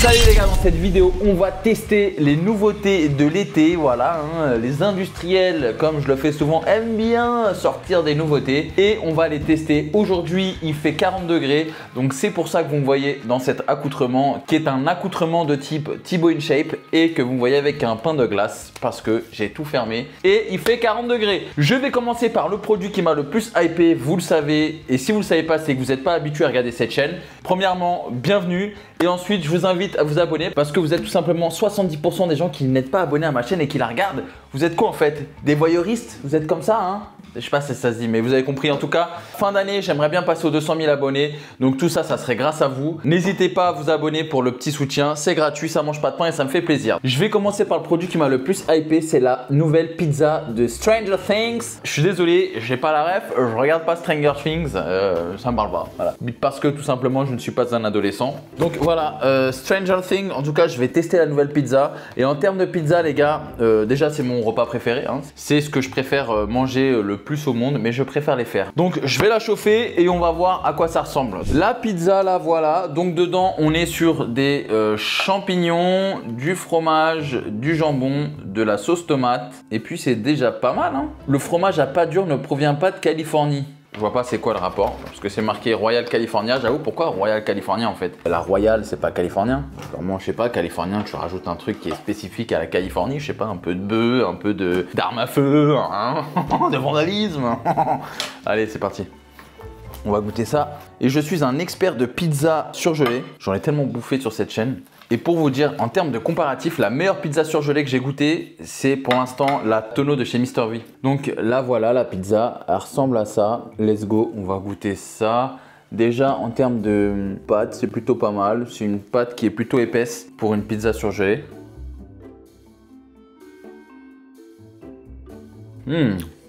Salut les gars, dans cette vidéo on va tester les nouveautés de l'été. Voilà, les industriels, comme je le fais souvent, aiment bien sortir des nouveautés et on va les tester. Aujourd'hui il fait 40 degrés, donc c'est pour ça que vous me voyez dans cet accoutrement qui est un accoutrement de type Thibaut InShape et que vous me voyez avec un pain de glace parce que j'ai tout fermé et il fait 40 degrés. Je vais commencer par le produit qui m'a le plus hypé, vous le savez, et si vous le savez pas, c'est que vous n'êtes pas habitué à regarder cette chaîne. Premièrement, bienvenue. Et ensuite, je vous invite à vous abonner parce que vous êtes tout simplement 70% des gens qui n'êtes pas abonnés à ma chaîne et qui la regardent. Vous êtes quoi en fait? Des voyeuristes? Vous êtes comme ça, hein? Je sais pas si ça se dit, mais vous avez compris. En tout cas, fin d'année, j'aimerais bien passer aux 200 000 abonnés. Donc tout ça, ça serait grâce à vous. N'hésitez pas à vous abonner pour le petit soutien. C'est gratuit, ça mange pas de pain et ça me fait plaisir. Je vais commencer par le produit qui m'a le plus hypé. C'est la nouvelle pizza de Stranger Things. Je suis désolé, j'ai pas la ref. Je regarde pas Stranger Things. Ça me parle pas. Voilà. Parce que tout simplement, je ne suis pas un adolescent. Donc voilà, Stranger Things. En tout cas, je vais tester la nouvelle pizza. Et en termes de pizza, les gars, déjà, c'est mon repas préféré. Hein. C'est ce que je préfère manger le plus au monde, mais je préfère les faire. Donc je vais la chauffer et on va voir à quoi ça ressemble. La pizza, là, voilà. Donc dedans, on est sur des champignons, du fromage, du jambon, de la sauce tomate. Et puis c'est déjà pas mal, hein. Le fromage à pâte dure ne provient pas de Californie. Je vois pas c'est quoi le rapport, parce que c'est marqué Royal California. J'avoue, pourquoi Royal California en fait? La Royal, c'est pas californien. Vraiment, je sais pas, californien, tu rajoutes un truc qui est spécifique à la Californie. Je sais pas, un peu de bœuf, un peu d'armes à feu, hein, de vandalisme. Allez, c'est parti. On va goûter ça. Et je suis un expert de pizza surgelée. J'en ai tellement bouffé sur cette chaîne. Et pour vous dire, en termes de comparatif, la meilleure pizza surgelée que j'ai goûtée, c'est pour l'instant la Tonneau de chez Mr V. Donc là, voilà la pizza. Elle ressemble à ça. Let's go, on va goûter ça. Déjà, en termes de pâte, c'est plutôt pas mal. C'est une pâte qui est plutôt épaisse pour une pizza surgelée.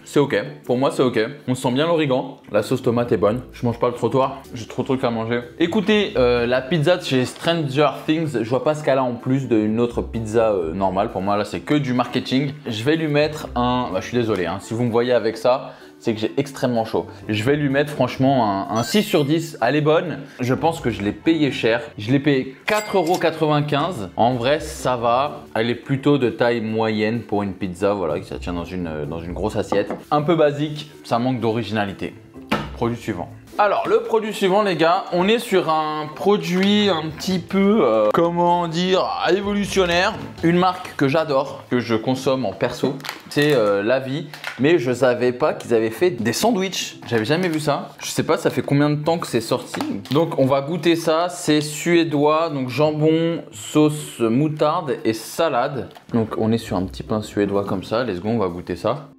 C'est ok, pour moi c'est ok. On sent bien l'origan, la sauce tomate est bonne. Je mange pas le trottoir, j'ai trop de trucs à manger. Écoutez, la pizza de chez Stranger Things, je vois pas ce qu'elle a en plus d'une autre pizza normale. Pour moi là c'est que du marketing. Je vais lui mettre un, je suis désolé, hein, si vous me voyez avec ça, c'est que j'ai extrêmement chaud. Je vais lui mettre franchement un 6 sur 10. Elle est bonne. Je pense que je l'ai payé cher. Je l'ai payé 4,95 €. En vrai, ça va. Elle est plutôt de taille moyenne pour une pizza. Voilà, qui ça tient dans une grosse assiette. Un peu basique, ça manque d'originalité. Produit suivant. Alors, le produit suivant, les gars, on est sur un produit un petit peu, comment dire, révolutionnaire. Une marque que j'adore, que je consomme en perso, c'est La Vie. Mais je savais pas qu'ils avaient fait des sandwichs. J'avais jamais vu ça. Je sais pas, ça fait combien de temps que c'est sorti. Donc, on va goûter ça. C'est suédois, donc jambon, sauce moutarde et salade. Donc, on est sur un petit pain suédois comme ça. Let's go, on va goûter ça.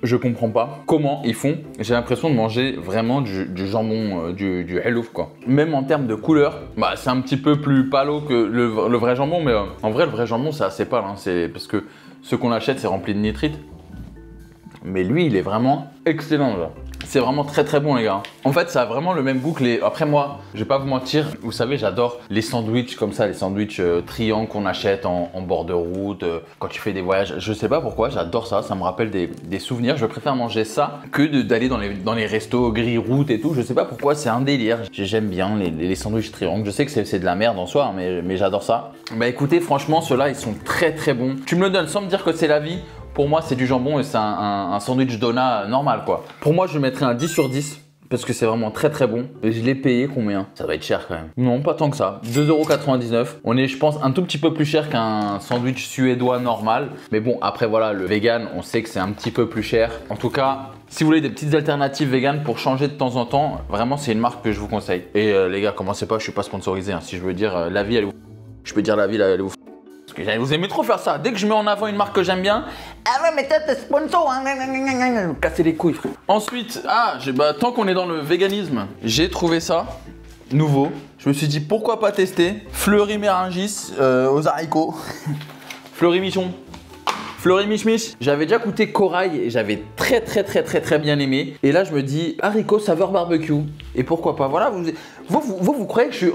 Je comprends pas comment ils font. J'ai l'impression de manger vraiment du jambon, du hellouf quoi. Même en termes de couleur, c'est un petit peu plus pâle que le vrai jambon, mais en vrai le vrai jambon c'est assez pâle, hein. C'est parce que ce qu'on achète c'est rempli de nitrite. Mais lui il est vraiment excellent là. C'est vraiment très très bon les gars. En fait ça a vraiment le même goût que les... Après moi, je vais pas vous mentir, vous savez j'adore les sandwichs comme ça, les sandwichs triangles qu'on achète en bord de route, quand tu fais des voyages. Je sais pas pourquoi, j'adore ça, ça me rappelle des souvenirs. Je préfère manger ça que d'aller dans les restos gris route et tout. Je sais pas pourquoi, c'est un délire. J'aime bien les sandwichs triangles. Je sais que c'est de la merde en soi, mais j'adore ça. Bah écoutez, franchement ceux-là ils sont très très bons. Tu me le donnes sans me dire que c'est La Vie. Pour moi, c'est du jambon et c'est un sandwich Dona normal quoi. Pour moi, je mettrais un 10 sur 10 parce que c'est vraiment très très bon. Et je l'ai payé combien? Ça va être cher quand même. Non, pas tant que ça. 2,99 €. On est, je pense, un tout petit peu plus cher qu'un sandwich suédois normal. Mais bon, après voilà, le vegan, on sait que c'est un petit peu plus cher. En tout cas, si vous voulez des petites alternatives vegan pour changer de temps en temps, vraiment, c'est une marque que je vous conseille. Et les gars, commencez pas, je suis pas sponsorisé. Hein. Si je veux dire La Vie, elle est où? Je peux dire La Vie, là, elle est où? Parce que vous aimez trop faire ça. Dès que je mets en avant une marque que j'aime bien, ah ouais mais t'es sponsor, hein, casser les couilles frère. Ensuite, tant qu'on est dans le véganisme, j'ai trouvé ça nouveau. Je me suis dit pourquoi pas tester Fleury Mérangis aux haricots. Fleury Michon. Fleury Mich Mich. J'avais déjà goûté corail et j'avais très bien aimé. Et là je me dis haricots saveur barbecue. Et pourquoi pas, voilà, vous croyez que je suis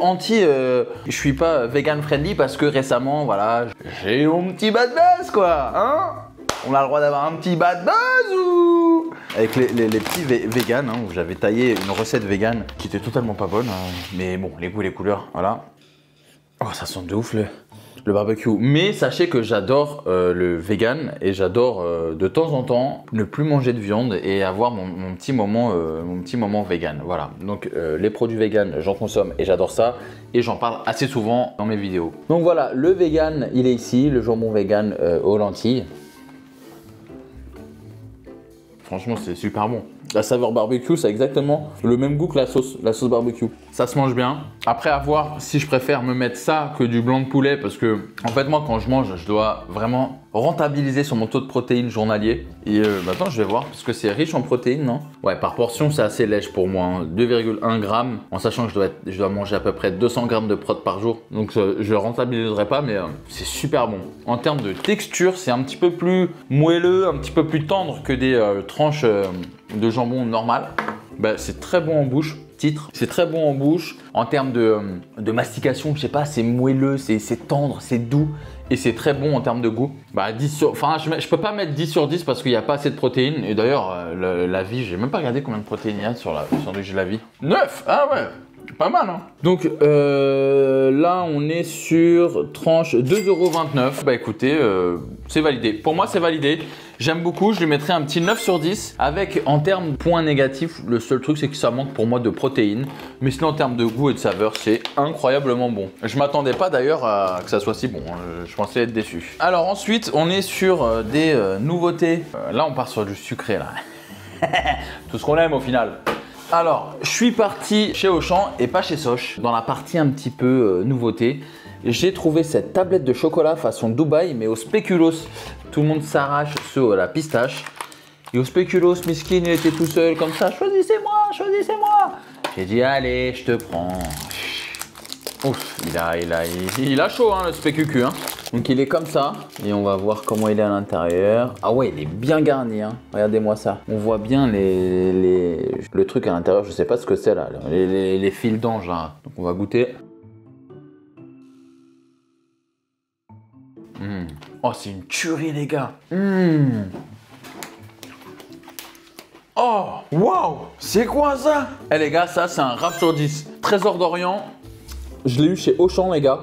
je suis pas vegan friendly parce que récemment, voilà, j'ai mon petit bad buzz quoi, hein? On a le droit d'avoir un petit bad buzz ou... avec les petits vegan, hein, où j'avais taillé une recette vegan qui était totalement pas bonne. Mais bon, les goûts et les couleurs, voilà. Oh, ça sent de ouf le barbecue. Mais sachez que j'adore le vegan et j'adore de temps en temps ne plus manger de viande et avoir mon petit moment vegan. Voilà. Donc les produits vegan, j'en consomme et j'adore ça et j'en parle assez souvent dans mes vidéos. Donc voilà, le vegan, il est ici, le jambon vegan aux lentilles. Franchement, c'est super bon. La saveur barbecue, ça a exactement le même goût que la sauce barbecue. Ça se mange bien. Après, à voir si je préfère me mettre ça que du blanc de poulet parce que, en fait, moi, quand je mange, je dois vraiment rentabiliser sur mon taux de protéines journalier. Et maintenant, je vais voir parce que c'est riche en protéines, non? Ouais, par portion, c'est assez léger pour moi. Hein. 2,1 grammes, en sachant que je dois manger à peu près 200 grammes de prot par jour. Donc, je rentabiliserai pas, mais c'est super bon. En termes de texture, c'est un petit peu plus moelleux, un petit peu plus tendre que des tranches de jambon normal. Bah, c'est très bon en bouche. Titre, c'est très bon en bouche. En termes de mastication, je sais pas, c'est moelleux, c'est tendre, c'est doux. Et c'est très bon en termes de goût. Bah, 10 sur... Enfin, je peux pas mettre 10 sur 10 parce qu'il n'y a pas assez de protéines. Et d'ailleurs, la vie, j'ai même pas regardé combien de protéines il y a sur le sandwich de la vie. 9! Ah ouais! Pas mal, hein. Donc là, on est sur tranche 2,29 €. Bah écoutez, c'est validé. Pour moi, c'est validé. J'aime beaucoup, je lui mettrai un petit 9 sur 10. Avec, en termes de points négatifs, le seul truc, c'est que ça manque pour moi de protéines. Mais sinon, en termes de goût et de saveur, c'est incroyablement bon. Je m'attendais pas d'ailleurs à que ça soit si bon. Je pensais être déçu. Alors ensuite, on est sur des nouveautés. Là, on part sur du sucré, là. Tout ce qu'on aime au final. Alors, je suis parti chez Auchan et pas chez Soch. Dans la partie un petit peu nouveauté, j'ai trouvé cette tablette de chocolat façon Dubaï, mais au spéculoos. Tout le monde s'arrache ceux à la pistache. Et au spéculoos, miskin, il était tout seul comme ça. Choisissez-moi, choisissez-moi. J'ai dit, allez, je te prends. Ouf, il a chaud, hein, le spécucu. Hein. Donc il est comme ça et on va voir comment il est à l'intérieur. Ah ouais, il est bien garni, hein. Regardez-moi ça. On voit bien le truc à l'intérieur, je sais pas ce que c'est là, les fils d'ange là. Donc on va goûter. Oh, c'est une tuerie les gars. Oh, waouh, c'est quoi ça? Eh les gars, ça c'est un rap sur 10. Trésor d'Orient. Je l'ai eu chez Auchan les gars.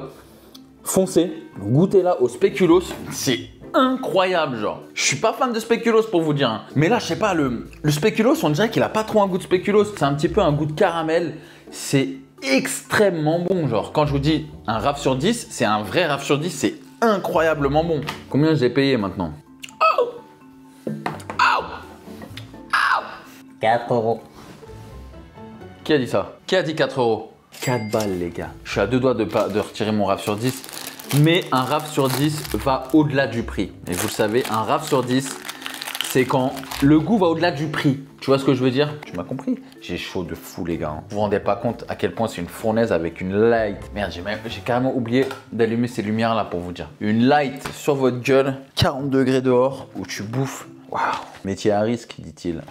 Foncez, goûtez-la au spéculoos, c'est incroyable genre. Je suis pas fan de spéculoos pour vous dire, hein. Mais là je sais pas, le spéculoos on dirait qu'il a pas trop un goût de spéculoos, c'est un petit peu un goût de caramel, c'est extrêmement bon genre. Quand je vous dis un RAF sur 10, c'est un vrai RAF sur 10, c'est incroyablement bon. Combien j'ai payé maintenant? Oh, oh, oh. 4 €. Qui a dit ça? Qui a dit 4 €? 4 balles les gars. Je suis à deux doigts de retirer mon RAF sur 10. Mais un RAF sur 10 va au-delà du prix. Et vous le savez, un RAF sur 10, c'est quand le goût va au-delà du prix. Tu vois ce que je veux dire? Tu m'as compris? J'ai chaud de fou les gars. Vous vous rendez pas compte à quel point c'est une fournaise avec une light. Merde, j'ai carrément oublié d'allumer ces lumières là pour vous dire. Une light sur votre gueule, 40 degrés dehors, où tu bouffes. Waouh! Métier à risque, dit-il.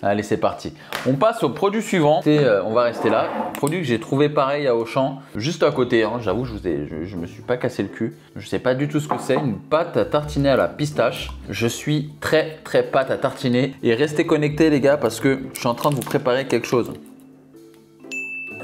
Allez, c'est parti. On passe au produit suivant. On va rester là. Produit que j'ai trouvé pareil à Auchan, juste à côté. Hein. J'avoue, je me suis pas cassé le cul. Je sais pas du tout ce que c'est. Une pâte à tartiner à la pistache. Je suis très pâte à tartiner. Et restez connectés les gars parce que je suis en train de vous préparer quelque chose.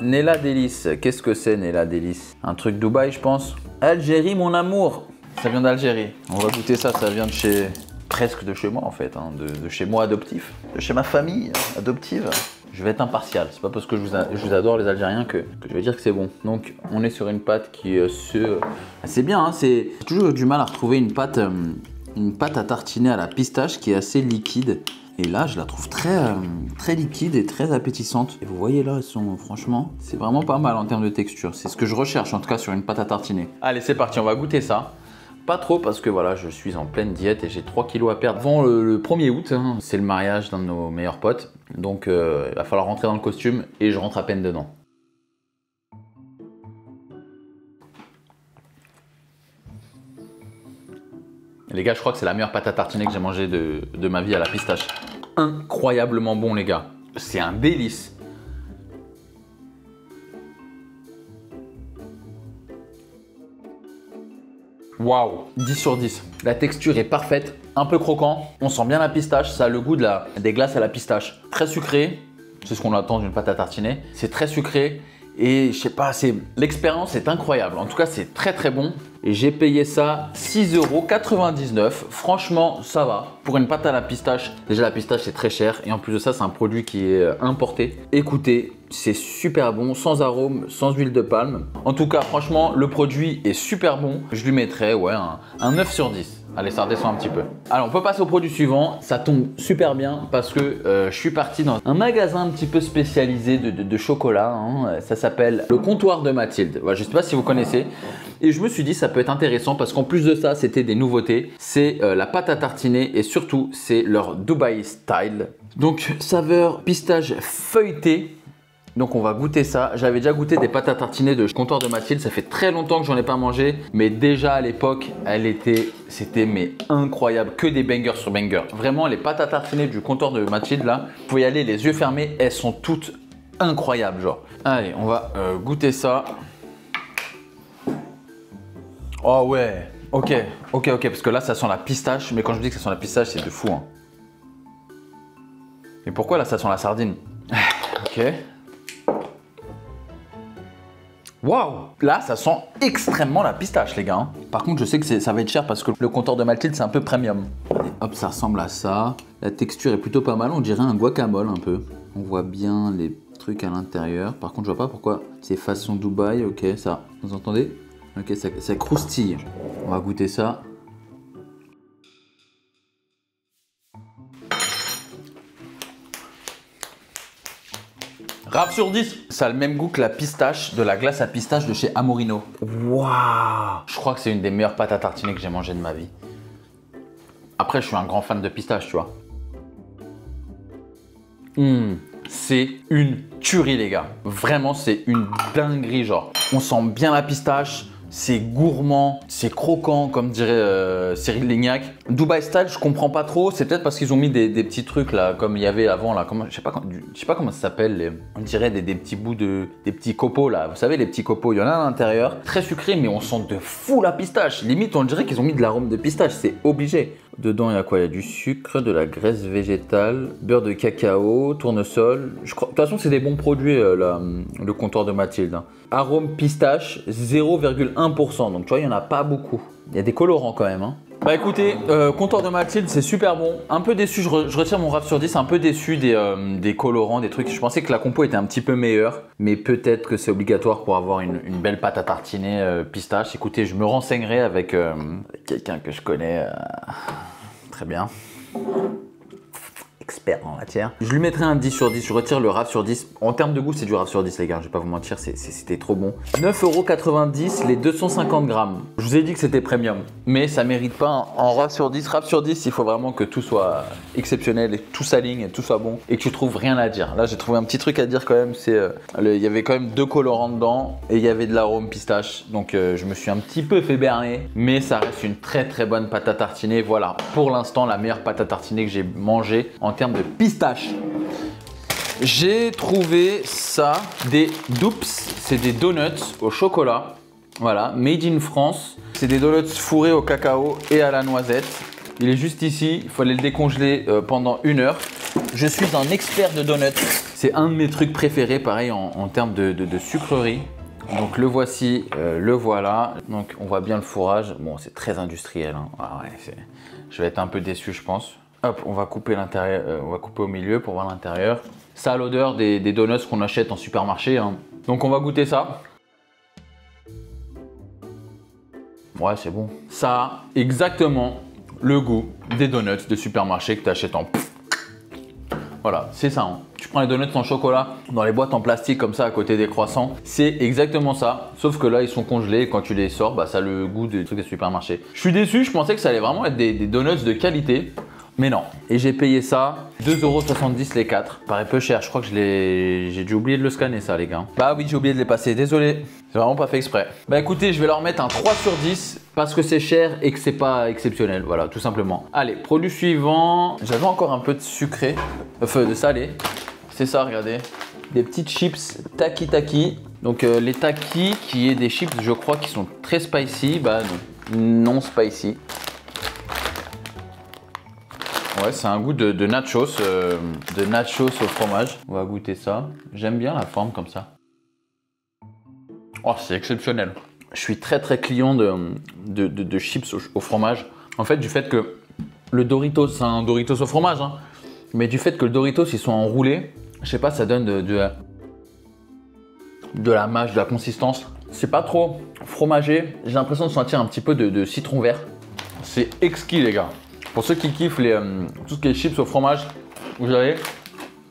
Nella Délice. Qu'est-ce que c'est Nella Délice? Un truc Dubaï, je pense. Algérie, mon amour. Ça vient d'Algérie. On va goûter ça. Ça vient de chez... presque de chez moi en fait, hein, de chez moi adoptif, de chez ma famille adoptive. Je vais être impartial, c'est pas parce que je vous adore les Algériens que je vais dire que c'est bon. Donc on est sur une pâte qui c'est bien, hein, c'est toujours du mal à retrouver une pâte à tartiner à la pistache qui est assez liquide. Et là, je la trouve très liquide et très appétissante. Et vous voyez là, franchement, c'est vraiment pas mal en termes de texture. C'est ce que je recherche en tout cas sur une pâte à tartiner. Allez, c'est parti, on va goûter ça. Pas trop parce que voilà, je suis en pleine diète et j'ai 3 kilos à perdre avant le 1er août. Hein. C'est le mariage d'un de nos meilleurs potes. Donc il va falloir rentrer dans le costume et je rentre à peine dedans. Les gars, je crois que c'est la meilleure pâte à tartiner que j'ai mangée de ma vie à la pistache. Incroyablement bon les gars. C'est un délice. Waouh, 10 sur 10. La texture est parfaite, un peu croquant. On sent bien la pistache, ça a le goût des glaces à la pistache. Très sucré, c'est ce qu'on attend d'une pâte à tartiner. C'est très sucré et je sais pas, l'expérience est incroyable. En tout cas, c'est très très bon. Et j'ai payé ça 6,99 €. Franchement, ça va. Pour une pâte à la pistache, déjà la pistache c'est très cher. Et en plus de ça, c'est un produit qui est importé. Écoutez, c'est super bon, sans arôme, sans huile de palme. En tout cas, franchement, le produit est super bon. Je lui mettrais ouais, un 9 sur 10. Allez, ça redescend un petit peu. Alors, on peut passer au produit suivant. Ça tombe super bien parce que je suis parti dans un magasin un petit peu spécialisé de chocolat. Hein. Ça s'appelle le Comptoir de Mathilde. Voilà, je ne sais pas si vous connaissez. Et je me suis dit, ça peut être intéressant parce qu'en plus de ça, c'était des nouveautés. C'est la pâte à tartiner et surtout, c'est leur Dubai Style. Donc, saveur pistache feuilletée. Donc on va goûter ça. J'avais déjà goûté des pâtes à tartiner de Comptoir de Mathilde. Ça fait très longtemps que j'en ai pas mangé. Mais déjà à l'époque, c'était mais incroyable. Que des bangers sur bangers. Vraiment, les pâtes à tartiner du Comptoir de Mathilde, là, vous pouvez y aller les yeux fermés. Elles sont toutes incroyables, genre. Allez, on va goûter ça. Oh ouais, ok. Parce que là, ça sent la pistache. Mais quand je dis que ça sent la pistache, c'est de fou. Hein. Et pourquoi là, ça sent la sardine? Ok. Waouh! Là, ça sent extrêmement la pistache, les gars. Hein. Par contre, je sais que ça va être cher parce que le Comptoir de Mathilde, c'est un peu premium. Allez, hop, ça ressemble à ça. La texture est plutôt pas mal. On dirait un guacamole un peu. On voit bien les trucs à l'intérieur. Par contre, je vois pas pourquoi c'est façon Dubaï. Ok, ça. Vous entendez? Ok, ça croustille. On va goûter ça. Rap sur 10, ça a le même goût que la pistache, de la glace à pistache de chez Amorino. Waouh! Je crois que c'est une des meilleures pâtes à tartiner que j'ai mangées de ma vie. Après, je suis un grand fan de pistache, tu vois. C'est une tuerie, les gars. Vraiment, c'est une dinguerie, genre. On sent bien la pistache. C'est gourmand, c'est croquant, comme dirait Cyril Lignac. Dubai Style, je comprends pas trop. C'est peut-être parce qu'ils ont mis des petits trucs là, comme il y avait avant là. Je sais pas comment ça s'appelle. On dirait des petits bouts des petits copeaux là. Vous savez, les petits copeaux, il y en a à l'intérieur. Très sucré, mais on sent de fou la pistache. Limite, on dirait qu'ils ont mis de l'arôme de pistache. C'est obligé. Dedans, il y a quoi? Il y a du sucre, de la graisse végétale, beurre de cacao, tournesol. De toute façon, c'est des bons produits, le Comptoir de Mathilde. Hein. Arôme pistache, 0,1%. Donc, tu vois, il n'y en a pas beaucoup. Il y a des colorants quand même. Hein. Bah écoutez, Comptoir de Mathilde, c'est super bon. Un peu déçu, je retire mon rap sur 10, un peu déçu des colorants, des trucs. Je pensais que la compo était un petit peu meilleure, mais peut-être que c'est obligatoire pour avoir une belle pâte à tartiner pistache. Écoutez, je me renseignerai avec quelqu'un que je connais très bien. Expert en matière. Je lui mettrai un 10 sur 10, je retire le rap sur 10. En termes de goût, c'est du rap sur 10, les gars, je vais pas vous mentir, c'était trop bon. 9,90 € les 250 grammes. Je vous ai dit que c'était premium, mais ça mérite pas en rap sur 10. Rap sur 10, il faut vraiment que tout soit exceptionnel et que tout s'aligne et tout soit bon et que tu trouves rien à dire. Là, j'ai trouvé un petit truc à dire quand même, il y avait quand même 2 colorants dedans et il y avait de l'arôme pistache. Donc, je me suis un petit peu fait berner, mais ça reste une très très bonne pâte à tartiner. Voilà, pour l'instant, la meilleure pâte à tartiner que j'ai mangée en termes de pistache. J'ai trouvé ça, des Doops, c'est des donuts au chocolat, voilà, made in France. C'est des donuts fourrés au cacao et à la noisette. Il est juste ici, il faut aller le décongeler pendant 1 heure. Je suis un expert de donuts, c'est un de mes trucs préférés, pareil en termes de sucrerie. Donc le voici, le voilà. Donc on voit bien le fourrage. Bon, c'est très industriel. Hein. Ah ouais, je vais être un peu déçu, je pense. Hop, on va couper l'intérieur, on va couper au milieu pour voir l'intérieur. Ça a l'odeur des donuts qu'on achète en supermarché. Hein. Donc on va goûter ça. Ouais, c'est bon. Ça a exactement le goût des donuts de supermarché que tu achètes en... Voilà, c'est ça. Hein. Tu prends les donuts en chocolat dans les boîtes en plastique comme ça à côté des croissants. C'est exactement ça. Sauf que là, ils sont congelés et quand tu les sors, bah, ça a le goût des trucs des supermarchés. Je suis déçu, je pensais que ça allait vraiment être des donuts de qualité. Mais non. Et j'ai payé ça 2,70 € les 4. Paraît peu cher. Je crois que j'ai dû oublier de le scanner ça, les gars. Bah oui, j'ai oublié de les passer. Désolé. C'est vraiment pas fait exprès. Bah écoutez, je vais leur mettre un 3 sur 10 parce que c'est cher et que c'est pas exceptionnel. Voilà, tout simplement. Allez, produit suivant. J'avais encore un peu de sucré, enfin de salé. C'est ça, regardez. Des petites chips Taki Taki. Donc les Taki qui est des chips, je crois, qui sont très spicy. Bah non. non spicy. Ouais, c'est un goût de nachos au fromage. On va goûter ça. J'aime bien la forme comme ça. Oh, c'est exceptionnel. Je suis très client de chips au fromage. En fait, du fait que le Doritos, c'est un Doritos au fromage, hein, mais du fait que le Doritos, ils sont enroulés, je sais pas, ça donne de la mâche, de la consistance. C'est pas trop fromagé. J'ai l'impression de sentir un petit peu de citron vert. C'est exquis, les gars. Pour ceux qui kiffent tout ce qui est chips au fromage, vous allez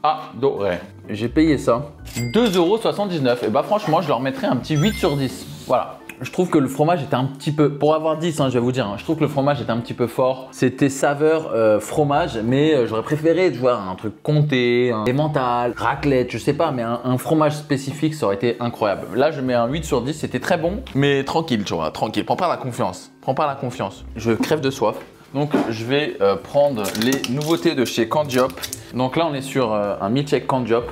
adorer. J'ai payé ça 2,79 €. Et bah franchement, je leur mettrais un petit 8 sur 10. Voilà. Je trouve que le fromage était un petit peu, pour avoir 10, hein, je vais vous dire, hein, je trouve que le fromage était un petit peu fort. C'était saveur fromage, mais j'aurais préféré, tu vois, un truc comté, un emmental, raclette, je sais pas, mais un fromage spécifique, ça aurait été incroyable. Là, je mets un 8 sur 10, c'était très bon, mais tranquille, tu vois, tranquille. Prends pas la confiance, prends pas la confiance. Je crève de soif. Donc, je vais prendre les nouveautés de chez Candiop. Donc là, on est sur un milkshake Candiop.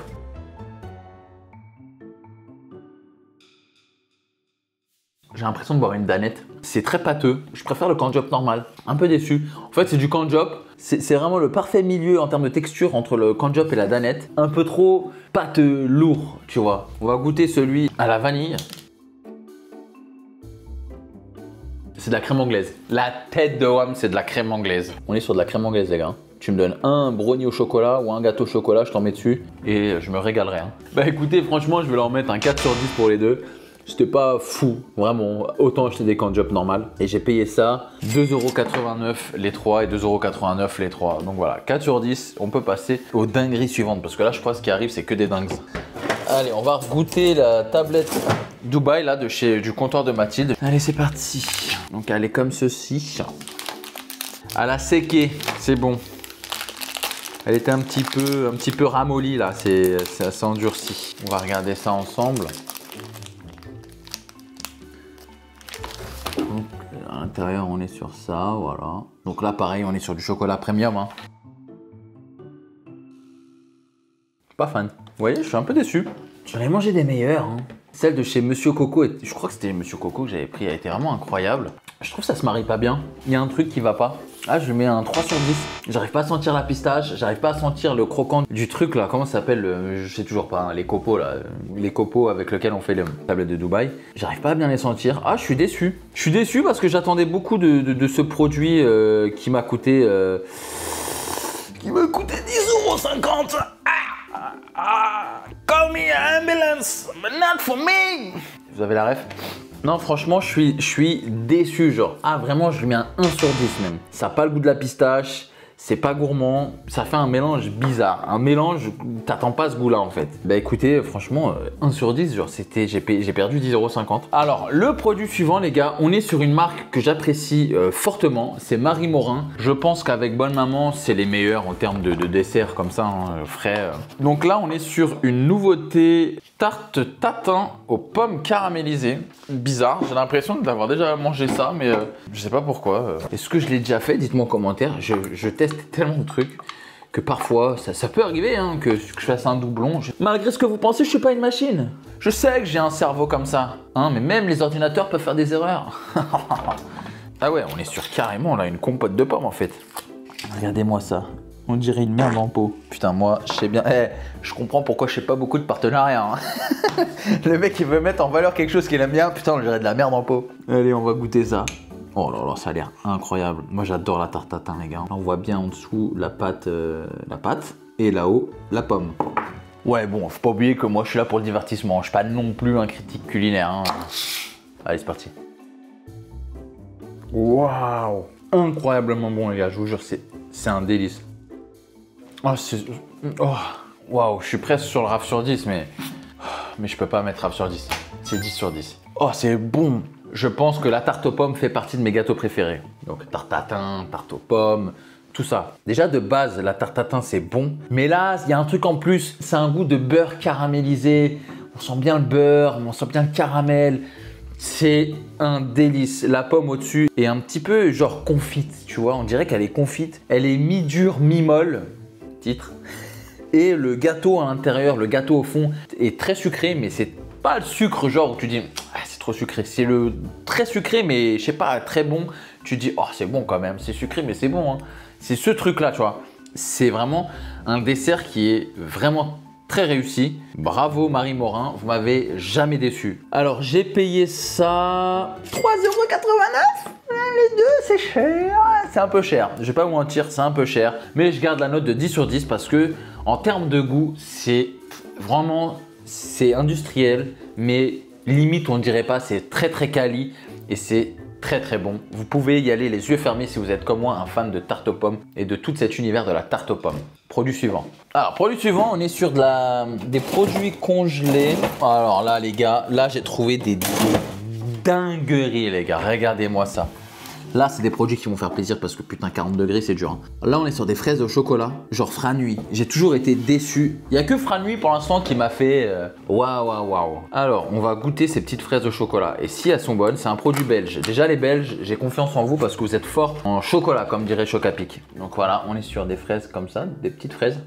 J'ai l'impression de boire une danette. C'est très pâteux. Je préfère le Candiop normal. Un peu déçu. En fait, c'est du Candiop. C'est vraiment le parfait milieu en termes de texture entre le Candiop et la danette. Un peu trop pâteux, lourd, tu vois. On va goûter celui à la vanille. C'est de la crème anglaise. La tête de Wham, c'est de la crème anglaise. On est sur de la crème anglaise, les gars. Tu me donnes un brownie au chocolat ou un gâteau au chocolat, je t'en mets dessus et je me régalerai. Hein. Bah écoutez, franchement, je vais leur mettre un 4 sur 10 pour les deux. C'était pas fou, vraiment. Autant acheter des Candiop normales. Et j'ai payé ça 2,89 € les 3 et 2,89 € les 3. Donc voilà, 4 sur 10. On peut passer aux dingueries suivantes parce que là, je crois que ce qui arrive, c'est que des dingues. Allez, on va goûter la tablette Dubaï là du comptoir de Mathilde. Allez, c'est parti. Donc elle est comme ceci. À la séquée, c'est bon. Elle était un petit peu ramollie là, c'est assez endurci. On va regarder ça ensemble. Donc, à l'intérieur, on est sur ça, voilà. Donc là, pareil, on est sur du chocolat premium. Hein. Pas fan. Vous voyez, je suis un peu déçu. J'en ai mangé des meilleures. Hein. Celle de chez Monsieur Coco, je crois que c'était Monsieur Coco que j'avais pris, elle était vraiment incroyable. Je trouve que ça se marie pas bien. Il y a un truc qui va pas. Ah, je mets un 3 sur 10. J'arrive pas à sentir la pistache, j'arrive pas à sentir le croquant du truc là. Comment ça s'appelle? Je sais toujours pas, hein, les copeaux là. Les copeaux avec lesquels on fait les tablettes de Dubaï. J'arrive pas à bien les sentir. Ah, je suis déçu. Je suis déçu parce que j'attendais beaucoup de ce produit qui m'a coûté. Qui m'a coûté 10,50 €. Call me an ambulance, but not for me. Vous avez la ref? Non, franchement, je suis déçu, genre. Ah, vraiment, je lui mets un 1 sur 10 même. Ça n'a pas le goût de la pistache, c'est pas gourmand, ça fait un mélange bizarre. Un mélange, t'attends pas ce goût-là en fait. Bah écoutez, franchement, 1 sur 10, genre j'ai perdu 10,50 €. Alors, le produit suivant, les gars, on est sur une marque que j'apprécie fortement, c'est Marie Morin. Je pense qu'avec Bonne Maman, c'est les meilleurs en termes de dessert comme ça, hein, frais. Donc là, on est sur une nouveauté tarte tatin aux pommes caramélisées. Bizarre, j'ai l'impression d'avoir déjà mangé ça, mais je sais pas pourquoi. Est-ce que je l'ai déjà fait? Dites-moi en commentaire. Je teste tellement de trucs que parfois, ça peut arriver hein, que je fasse un doublon. Malgré ce que vous pensez, je suis pas une machine. Je sais que j'ai un cerveau comme ça, hein, mais même les ordinateurs peuvent faire des erreurs. Ah ouais, on est sur carrément là une compote de pommes en fait. Regardez-moi ça. On dirait une merde en pot. Putain, moi, je sais bien. Je comprends pourquoi je fais pas beaucoup de partenariats. Hein. Le mec, il veut mettre en valeur quelque chose qu'il aime bien. Putain, on dirait de la merde en pot. Allez, on va goûter ça. Oh là là, ça a l'air incroyable. Moi, j'adore la tarte tatin, les gars. On voit bien en dessous la pâte et là-haut, la pomme. Ouais, bon, faut pas oublier que moi, je suis là pour le divertissement. Je suis pas non plus un critique culinaire. Hein. Allez, c'est parti. Waouh! Incroyablement bon, les gars. Je vous jure, c'est un délice. Oh, waouh, je suis presque sur le RAF sur 10, mais je peux pas mettre RAF sur 10. C'est 10 sur 10. Oh, c'est bon. Je pense que la tarte aux pommes fait partie de mes gâteaux préférés. Donc, tarte tatin, tarte aux pommes, tout ça. Déjà, de base, la tarte tatin, c'est bon. Mais là, il y a un truc en plus. C'est un goût de beurre caramélisé. On sent bien le beurre, on sent bien le caramel. C'est un délice. La pomme au-dessus est un petit peu genre confite, tu vois. On dirait qu'elle est confite. Elle est mi-dure, mi-molle. Titre. Et le gâteau à l'intérieur, le gâteau au fond est très sucré, mais c'est pas le sucre genre où tu dis ah, c'est trop trop sucré. C'est le très sucré, mais je sais pas, très bon. Tu dis, oh, c'est bon quand même. C'est sucré, mais c'est bon. Hein. C'est ce truc-là, tu vois. C'est vraiment un dessert qui est vraiment très réussi. Bravo Marie Morin, vous m'avez jamais déçu. Alors, j'ai payé ça 3,89 €. Les deux, c'est cher. C'est un peu cher. Je vais pas vous mentir, c'est un peu cher. Mais je garde la note de 10 sur 10 parce que en termes de goût, c'est vraiment, c'est industriel, mais limite, on ne dirait pas, c'est très très quali et c'est très très bon. Vous pouvez y aller les yeux fermés si vous êtes comme moi un fan de tarte aux pommes et de tout cet univers de la tarte aux pommes. Produit suivant. Alors, produit suivant, on est sur des produits congelés. Alors là, les gars, là, j'ai trouvé des dingueries, les gars. Regardez-moi ça. Là, c'est des produits qui vont faire plaisir parce que putain, 40 degrés, c'est dur. Hein. Là, on est sur des fraises au chocolat, genre Franui. J'ai toujours été déçu. Il n'y a que Franui pour l'instant qui m'a fait waouh, waouh, waouh. Alors, on va goûter ces petites fraises au chocolat. Et si elles sont bonnes, c'est un produit belge. Déjà, les Belges, j'ai confiance en vous parce que vous êtes forts en chocolat, comme dirait Chocapic. Donc voilà, on est sur des fraises comme ça, des petites fraises.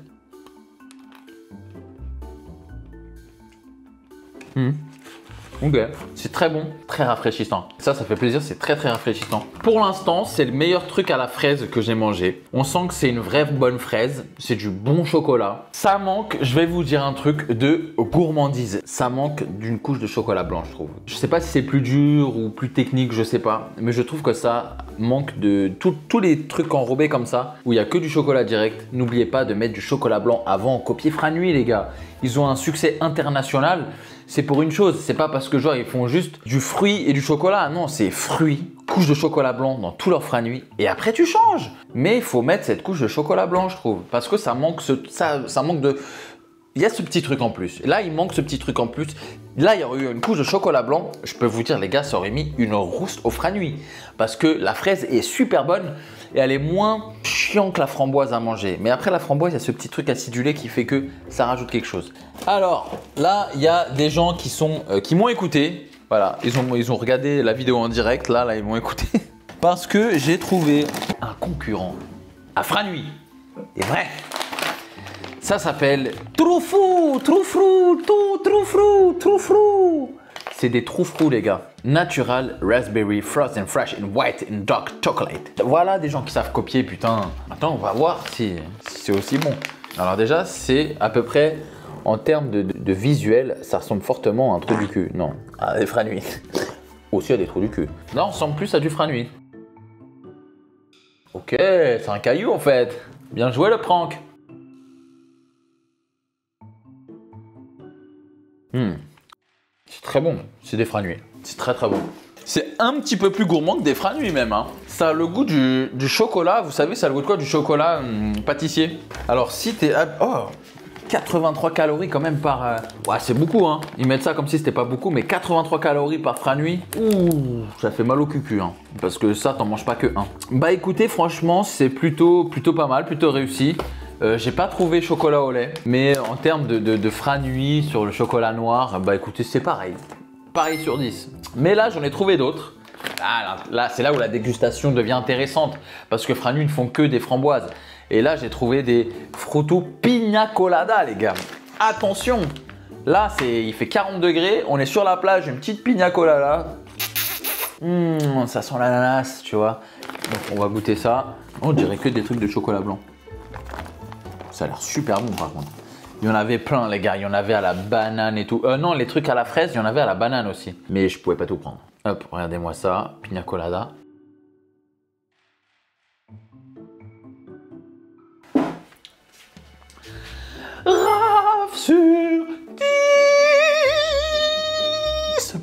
Ok, c'est très bon, très rafraîchissant. Ça fait plaisir, c'est très très rafraîchissant. Pour l'instant, c'est le meilleur truc à la fraise que j'ai mangé. On sent que c'est une vraie bonne fraise, c'est du bon chocolat. Ça manque, je vais vous dire un truc, de gourmandise. Ça manque d'une couche de chocolat blanc, je trouve. Je sais pas si c'est plus dur ou plus technique, je sais pas. Mais je trouve que ça manque de tous les trucs enrobés comme ça, où il n'y a que du chocolat direct. N'oubliez pas de mettre du chocolat blanc avant. Copier Franui, les gars. Ils ont un succès international. C'est pour une chose, c'est pas parce que genre ils font juste du fruit et du chocolat. Non, c'est fruits, couche de chocolat blanc dans tout leur Franui et après tu changes. Mais il faut mettre cette couche de chocolat blanc, je trouve, parce que ça manque ça manque de. Il y a ce petit truc en plus. Là, il manque ce petit truc en plus. Là, il y aurait eu une couche de chocolat blanc. Je peux vous dire, les gars, ça aurait mis une rouste au Franui. Parce que la fraise est super bonne et elle est moins chiante que la framboise à manger. Mais après la framboise, il y a ce petit truc acidulé qui fait que ça rajoute quelque chose. Alors, là, il y a des gens qui m'ont écouté. Voilà, ils ont regardé la vidéo en direct. Là, ils m'ont écouté. Parce que j'ai trouvé un concurrent à Franui. C'est vrai. Ça s'appelle Troufrou. C'est des troufrous, les gars. Natural Raspberry Frozen Fresh in White and Dark Chocolate. Voilà des gens qui savent copier, putain. Attends, on va voir si c'est aussi bon. Alors déjà, c'est à peu près, en termes de visuel, ça ressemble fortement à un trou du cul. Non, à des Franui. Aussi à des trous du cul. Là, on ressemble plus à du Franui. Ok, c'est un caillou en fait. Bien joué le prank. C'est très bon, c'est des Franui. C'est très très bon. C'est un petit peu plus gourmand que des Franui même. Hein. Ça a le goût du chocolat, vous savez, ça a le goût de quoi? Du chocolat pâtissier. Alors si t'es... Oh, 83 calories quand même par... Ouais, c'est beaucoup, hein. Ils mettent ça comme si c'était pas beaucoup, mais 83 calories par Franui. Ouh, ça fait mal au cucu, hein. Parce que ça, t'en manges pas que un. Bah écoutez, franchement, c'est plutôt pas mal, plutôt réussi. J'ai pas trouvé chocolat au lait, mais en termes de Franui sur le chocolat noir, bah écoutez, c'est pareil. Pareil sur 10. Mais là, j'en ai trouvé d'autres. Là c'est là où la dégustation devient intéressante, parce que Franui ne font que des framboises. Et là, j'ai trouvé des Fruto Pina Colada, les gars. Attention, là, il fait 40 degrés, on est sur la plage, une petite Pina Colada. Ça sent l'ananas, tu vois. Donc, on va goûter ça. On dirait que des trucs de chocolat blanc. Ça a l'air super bon par contre. Il y en avait plein les gars, il y en avait à la banane et tout. Non, les trucs à la fraise, il y en avait à la banane aussi. Mais je pouvais pas tout prendre. Hop, regardez-moi ça, Pina Colada. Raf sur 10.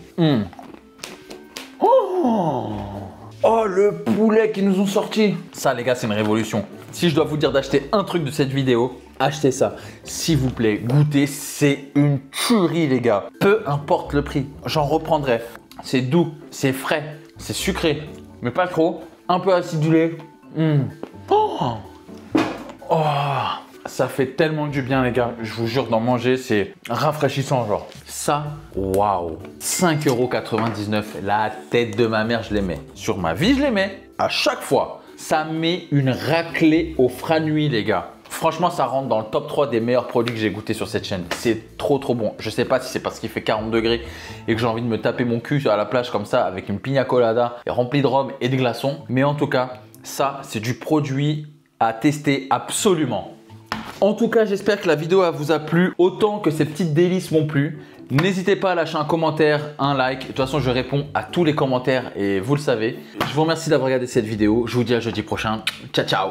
Oh, le poulet qu'ils nous ont sorti. Ça les gars, c'est une révolution. Si je dois vous dire d'acheter un truc de cette vidéo, achetez ça. S'il vous plaît, goûtez, c'est une tuerie les gars. Peu importe le prix, j'en reprendrai. C'est doux, c'est frais, c'est sucré, mais pas trop. Un peu acidulé. Ça fait tellement du bien les gars. Je vous jure, d'en manger, c'est rafraîchissant genre. Ça, waouh. 5,99 €. La tête de ma mère, je les mets. Sur ma vie, je les mets. À chaque fois. Ça met une raclée au Franui les gars. Franchement, ça rentre dans le top 3 des meilleurs produits que j'ai goûté sur cette chaîne. C'est trop bon. Je sais pas si c'est parce qu'il fait 40 degrés et que j'ai envie de me taper mon cul à la plage comme ça avec une pina colada remplie de rhum et de glaçons. Mais en tout cas, ça, c'est du produit à tester absolument. En tout cas, j'espère que la vidéo vous a plu autant que ces petites délices m'ont plu. N'hésitez pas à lâcher un commentaire, un like. De toute façon, je réponds à tous les commentaires et vous le savez. Je vous remercie d'avoir regardé cette vidéo. Je vous dis à jeudi prochain. Ciao, ciao!